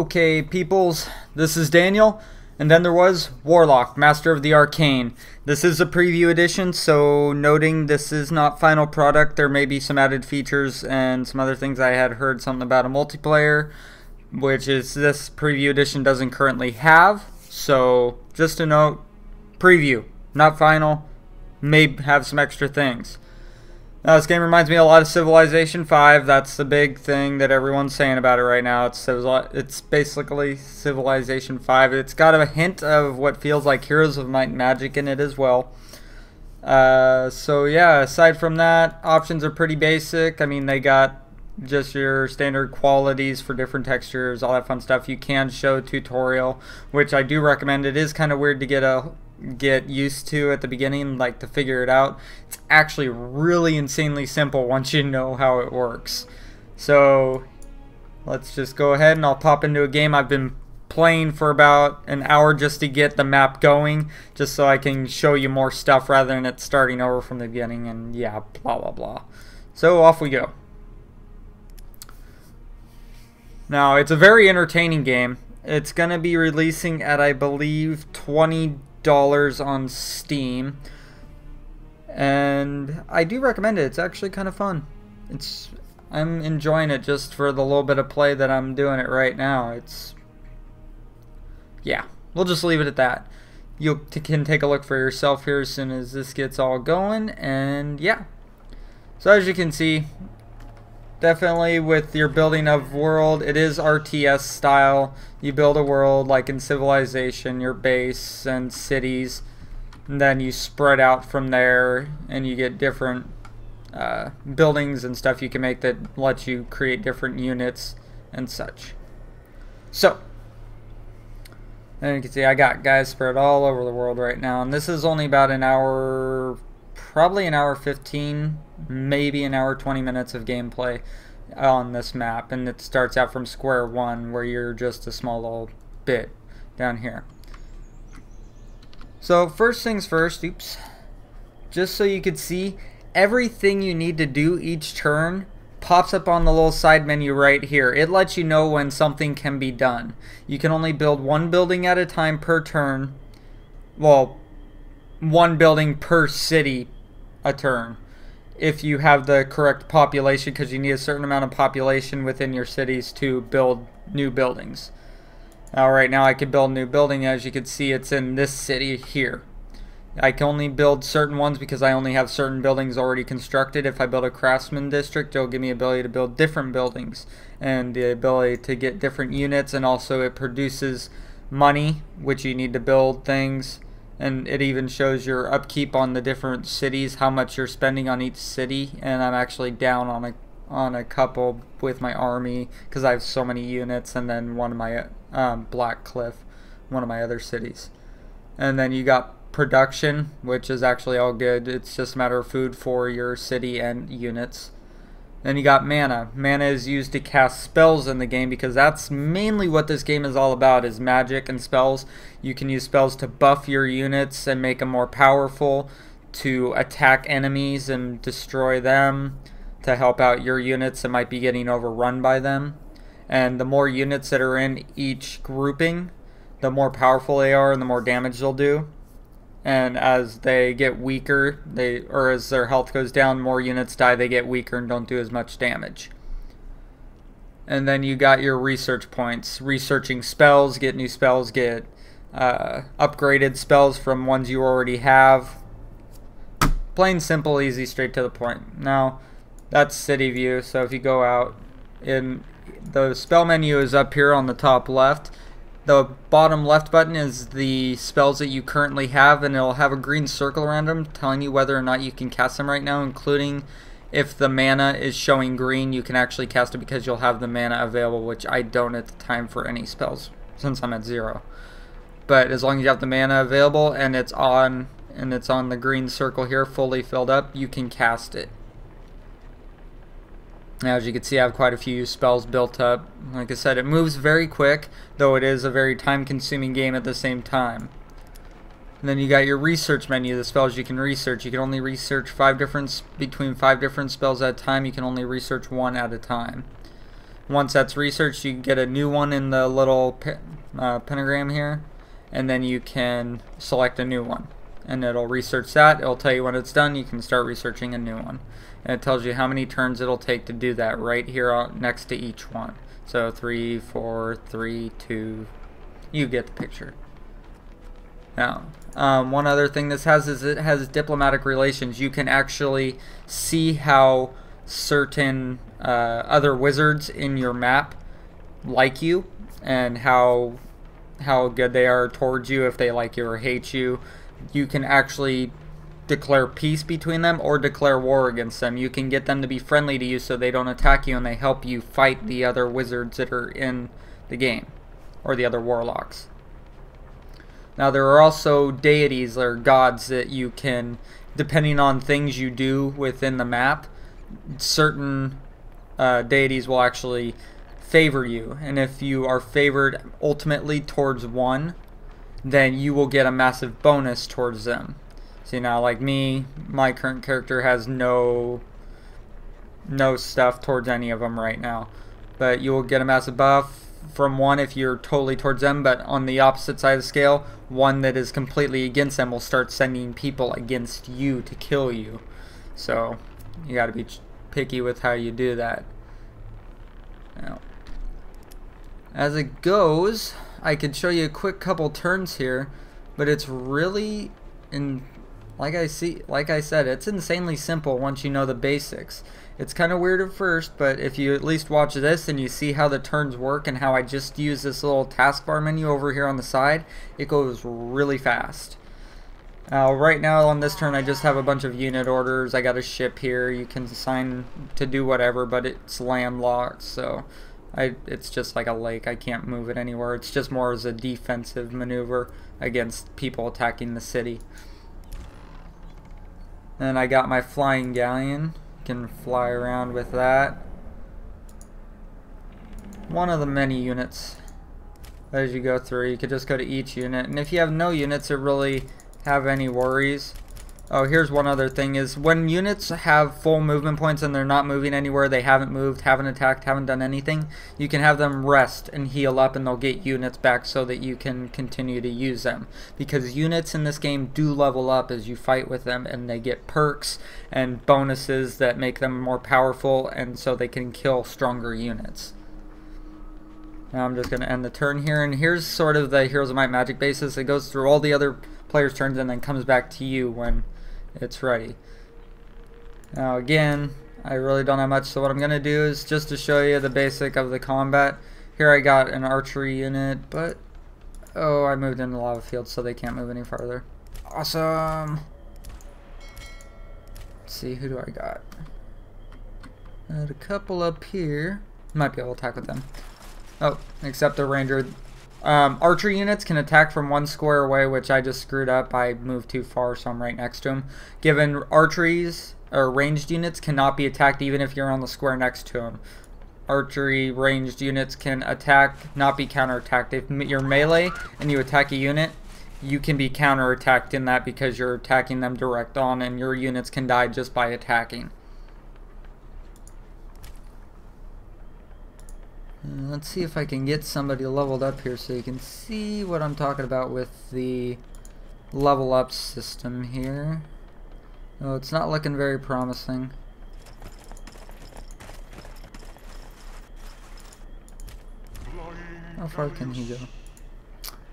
Okay, peoples, this is Daniel, and then there was Warlock, Master of the Arcane. This is a preview edition, so noting this is not final product, there may be some added features and some other things. I had heard something about a multiplayer, which is this preview edition doesn't currently have. So just a note, preview, not final, may have some extra things. Now, this game reminds me a lot of Civilization 5. That's the big thing that everyone's saying about it right now. It's basically Civilization 5. It's got a hint of what feels like Heroes of Might and Magic in it as well. So yeah, aside from that, options are pretty basic. I mean, they got just your standard qualities for different textures, all that fun stuff. You can show tutorial, which I do recommend. It is kind of weird to get used to at the beginning, like to figure it out. It's actually really insanely simple once you know how it works. So let's just go ahead and I'll pop into a game. I've been playing for about an hour just to get the map going, just so I can show you more stuff rather than it starting over from the beginning and yeah, blah blah blah. So off we go. Now, it's a very entertaining game. It's gonna be releasing at, I believe, $20 on Steam, and I do recommend it. It's actually kind of fun. I'm enjoying it just for the little bit of play that I'm doing it right now. Yeah, we'll just leave it at that. You can take a look for yourself here as soon as this gets all going, and yeah. So as you can see, definitely with your building of world, it is RTS style. You build a world like in Civilization, your base and cities, and then you spread out from there and you get different buildings and stuff you can make that lets you create different units and such. So, and you can see I got guys spread all over the world right now, and this is only about an hour, probably an hour 15, maybe an hour 20 minutes of gameplay on this map, and it starts out from square one where you're just a small little bit down here. So first things first, oops, just so you could see, everything you need to do each turn pops up on the little side menu right here. It lets you know when something can be done. You can only build one building at a time per turn. Well, one building per city a turn, if you have the correct population, because you need a certain amount of population within your cities to build new buildings. Now right now I can build a new building. As you can see, it's in this city here. I can only build certain ones because I only have certain buildings already constructed. If I build a craftsman district, it'll give me the ability to build different buildings and the ability to get different units, and also it produces money, which you need to build things. And it even shows your upkeep on the different cities, how much you're spending on each city. And I'm actually down on a couple with my army because I have so many units, and then one of my Black Cliff, one of my other cities. And then you got production, which is actually all good. It's just a matter of food for your city and units. Then you got mana. Mana is used to cast spells in the game, because that's mainly what this game is all about, is magic and spells. You can use spells to buff your units and make them more powerful, to attack enemies and destroy them, to help out your units that might be getting overrun by them. And the more units that are in each grouping, the more powerful they are and the more damage they'll do. And as they get weaker, or as their health goes down, more units die, they get weaker and don't do as much damage. And then you got your research points. Researching spells, get new spells, get upgraded spells from ones you already have. Plain simple, easy, straight to the point. Now, that's city view, so if you go out, the spell menu is up here on the top left. The bottom left button is the spells that you currently have, and it'll have a green circle around them telling you whether or not you can cast them right now, including if the mana is showing green, you can actually cast it because you'll have the mana available, which I don't at the time for any spells since I'm at 0. But as long as you have the mana available and it's on the green circle here fully filled up, you can cast it. Now, as you can see, I have quite a few spells built up. Like I said, it moves very quick, though it is a very time-consuming game at the same time. And then you got your research menu, the spells you can research. You can only research between 5 different spells at a time. You can only research one at a time. Once that's researched, you get a new one in the little pentagram here, and then you can select a new one, and it'll research that. It'll tell you when it's done. You can start researching a new one, and it tells you how many turns it'll take to do that right here next to each one. So 3, 4, 3, 2, you get the picture. Now, one other thing this has is it has diplomatic relations. You can actually see how certain other wizards in your map like you, and how good they are towards you, if they like you or hate you. You can actually declare peace between them or declare war against them. You can get them to be friendly to you so they don't attack you, and they help you fight the other wizards that are in the game, or the other warlocks. Now there are also deities or gods that you can, depending on things you do within the map, certain deities will actually favor you, and if you are favored ultimately towards one, then you will get a massive bonus towards them. See, now like me, my current character has no stuff towards any of them right now, but you will get a massive buff from one if you're totally towards them, but on the opposite side of the scale, one that is completely against them will start sending people against you to kill you. So you got to be picky with how you do that. Now, as it goes, I could show you a quick couple turns here, but it's really, like I said, it's insanely simple once you know the basics. It's kind of weird at first, but if you at least watch this and you see how the turns work and how I just use this little taskbar menu over here on the side, it goes really fast. Right now on this turn I just have a bunch of unit orders. I got a ship here. You can assign to do whatever, but it's landlocked, so it's just like a lake. I can't move it anywhere. It's just more as a defensive maneuver against people attacking the city. And I got my flying galleon. Can fly around with that. One of the many units as you go through. You could just go to each unit, and if you have no units that really have any worries. Oh, here's one other thing, is when units have full movement points and they're not moving anywhere, they haven't moved, haven't attacked, haven't done anything, you can have them rest and heal up, and they'll get units back so that you can continue to use them. Because units in this game do level up as you fight with them, and they get perks and bonuses that make them more powerful, and so they can kill stronger units. Now I'm just going to end the turn here, and here's sort of the Heroes of Might Magic basis. It goes through all the other players' turns and then comes back to you when it's ready. Now again, I really don't have much, so what I'm going to do is just to show you the basic of the combat. Here I got an archery unit, but oh, I moved into the lava field so they can't move any farther. Awesome! Let's see, who do I got? Got a couple up here. Might be able to attack with them. Oh, except the ranger. Archer units can attack from one square away, which I just screwed up. I moved too far, so I'm right next to him. Given archeries or ranged units cannot be attacked even if you're on the square next to him. Archery ranged units can attack, not be counterattacked. If you're melee and you attack a unit, you can be counterattacked in that because you're attacking them direct on, and your units can die just by attacking. Let's see if I can get somebody leveled up here so you can see what I'm talking about with the level up system here. Oh, it's not looking very promising. How far can he go?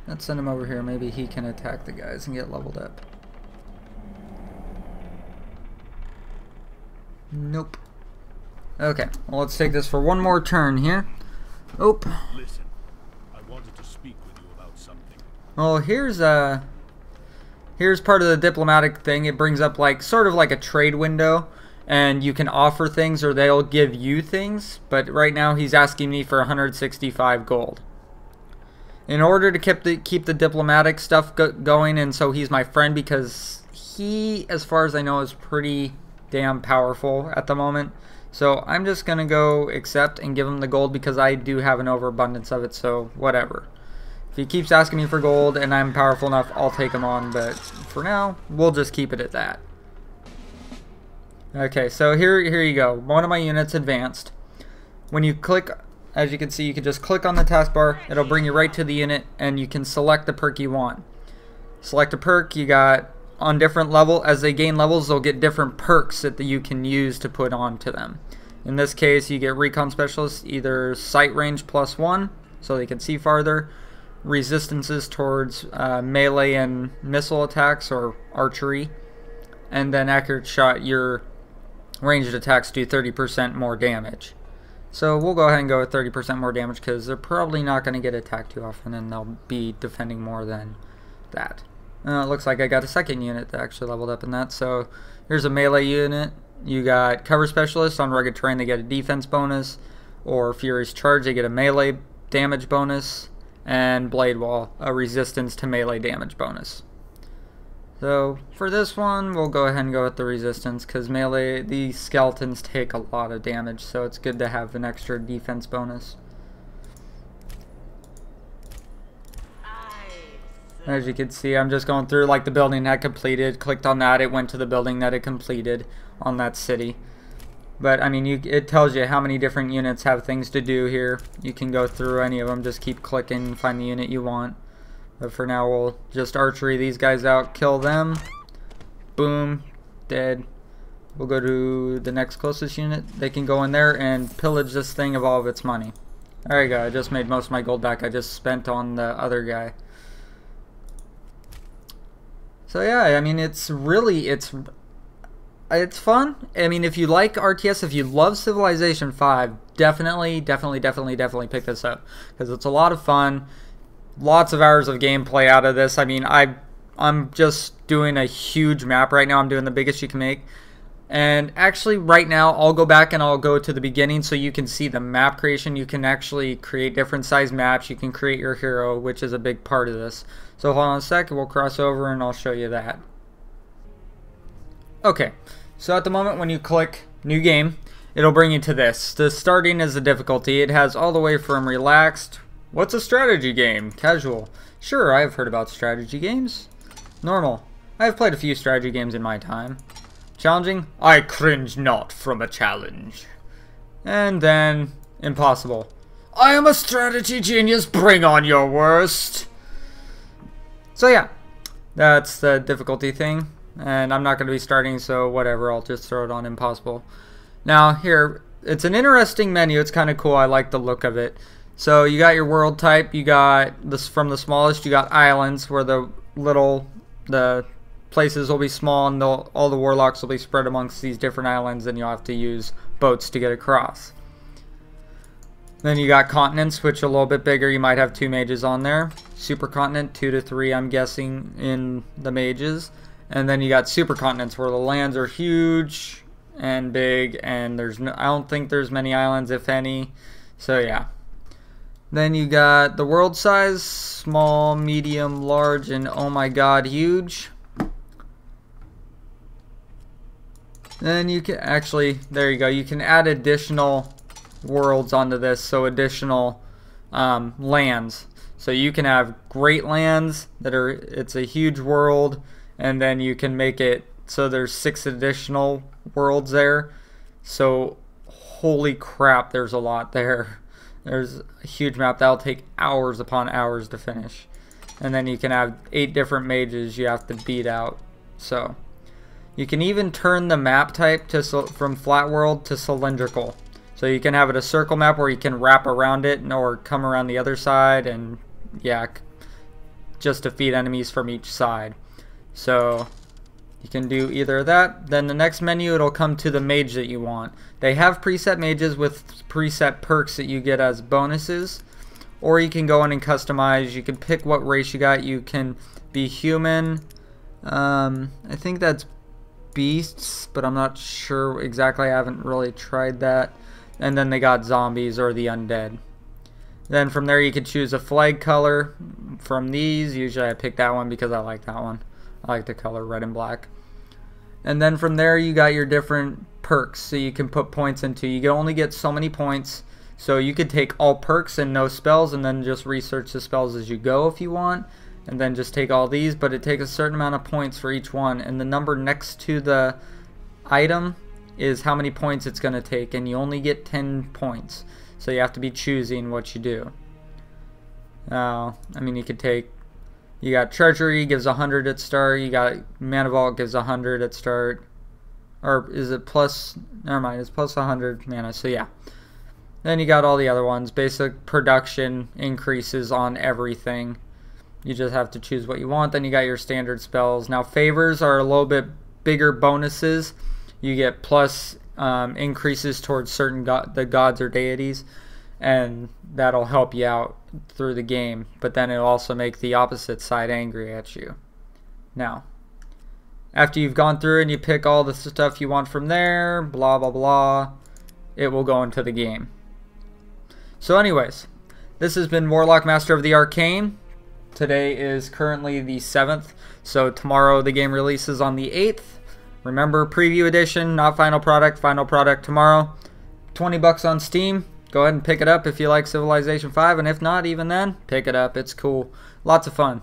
Let's send him over here. Maybe he can attack the guys and get leveled up. Nope. Okay, well, let's take this for one more turn here. Oh. Listen, I wanted to speak with you about something. Well, here's part of the diplomatic thing. It brings up like sort of like a trade window, and you can offer things or they'll give you things. But right now he's asking me for 165 gold. In order to keep the diplomatic stuff going, and so he's my friend because he, as far as I know, is pretty damn powerful at the moment. So I'm just going to go accept and give him the gold because I do have an overabundance of it, so whatever. If he keeps asking me for gold and I'm powerful enough, I'll take him on, but for now, we'll just keep it at that. Okay, so here you go. One of my units advanced. When you click as you can see, you can just click on the taskbar. It'll bring you right to the unit, and you can select the perk you want. Select a perk. You got on different level. As they gain levels, they'll get different perks that you can use to put onto them. In this case, you get Recon Specialist, either sight range +1, so they can see farther, resistances towards melee and missile attacks or archery, and then accurate shot. Your ranged attacks do 30% more damage. So we'll go ahead and go with 30% more damage because they're probably not going to get attacked too often, and they'll be defending more than that. It looks like I got a second unit that actually leveled up in that. So here's a melee unit. You got Cover Specialist. On rugged terrain they get a defense bonus, or Furious Charge they get a melee damage bonus, and Blade Wall a resistance to melee damage bonus. So for this one we'll go ahead and go with the resistance because melee, the skeletons take a lot of damage, so it's good to have an extra defense bonus. As you can see, I'm just going through like the building that completed, clicked on that, it went to the building that it completed on that city. But I mean, it tells you how many different units have things to do here. You can go through any of them, just keep clicking and find the unit you want. But for now we'll just archery these guys out, kill them, boom, dead. We'll go to the next closest unit. They can go in there and pillage this thing of all of its money. There you go, I just made most of my gold back I just spent on the other guy. So yeah, I mean, it's fun. I mean, if you like RTS, if you love Civilization 5, definitely pick this up because it's a lot of fun. Lots of hours of gameplay out of this. I mean, I'm just doing a huge map right now. I'm doing the biggest you can make. And actually right now I'll go back and I'll go to the beginning so you can see the map creation. You can actually create different size maps. You can create your hero, which is a big part of this. So hold on a second, we'll cross over and I'll show you that. Okay, so at the moment when you click new game, it'll bring you to this. The starting is the difficulty. It has all the way from relaxed, what's a strategy game, casual. Sure, I've heard about strategy games. Normal, I've played a few strategy games in my time. Challenging, I cringe not from a challenge. And then impossible. I am a strategy genius, bring on your worst. So yeah, that's the difficulty thing. And I'm not going to be starting, so whatever, I'll just throw it on impossible. Now here, it's an interesting menu, it's kind of cool, I like the look of it. So you got your world type, you got this from the smallest, you got islands where the places will be small and all the warlocks will be spread amongst these different islands and you'll have to use boats to get across. Then you got continents, which are a little bit bigger. You might have 2 mages on there. Supercontinent, 2 to 3 I'm guessing in the mages. And then you got supercontinents where the lands are huge and big and I don't think there's many islands if any. So yeah. Then you got the world size, small, medium, large, and oh my god, huge. Then you can actually, there you go, you can add additional worlds onto this, so additional lands. So you can have great lands that are, it's a huge world, and then you can make it so there's 6 additional worlds there. So holy crap, there's a lot there. There's a huge map that'll take hours upon hours to finish. And then you can have 8 different mages you have to beat out. So you can even turn the map type to from flat world to cylindrical. So you can have it a circle map where you can wrap around it or come around the other side and yeah, just defeat enemies from each side. So you can do either of that. Then the next menu, it'll come to the mage that you want. They have preset mages with preset perks that you get as bonuses, or you can go in and customize. You can pick what race you got. You can be human. I think that's beasts, but I'm not sure exactly. I haven't really tried that. And then they got zombies or the undead. Then from there you can choose a flag color from these. Usually I pick that one because I like that one. I like the color red and black. And then from there you got your different perks, so you can put points into. You can only get so many points, so you could take all perks and no spells and then just research the spells as you go if you want, and then just take all these, but it takes a certain amount of points for each one, and the number next to the item is how many points it's going to take, and you only get 10 points. So you have to be choosing what you do. Now, I mean, you could take, you got Treasury, gives 100 at start. You got Mana Vault, gives 100 at start. Or is it plus, never mind, it's plus 100 mana, so yeah. Then you got all the other ones. Basic production increases on everything. You just have to choose what you want. Then you got your standard spells. Now favors are a little bit bigger bonuses. You get plus increases towards certain the gods or deities, and that'll help you out through the game. But then it'll also make the opposite side angry at you. Now, after you've gone through and you pick all the stuff you want from there, blah blah blah, it will go into the game. So anyways, this has been Warlock, Master of the Arcane. Today is currently the 7th, so tomorrow the game releases on the 8th. Remember, preview edition, not final product tomorrow. 20 bucks on Steam. Go ahead and pick it up if you like Civilization 5, and if not, even then, pick it up. It's cool. Lots of fun.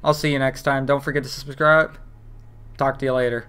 I'll see you next time. Don't forget to subscribe. Talk to you later.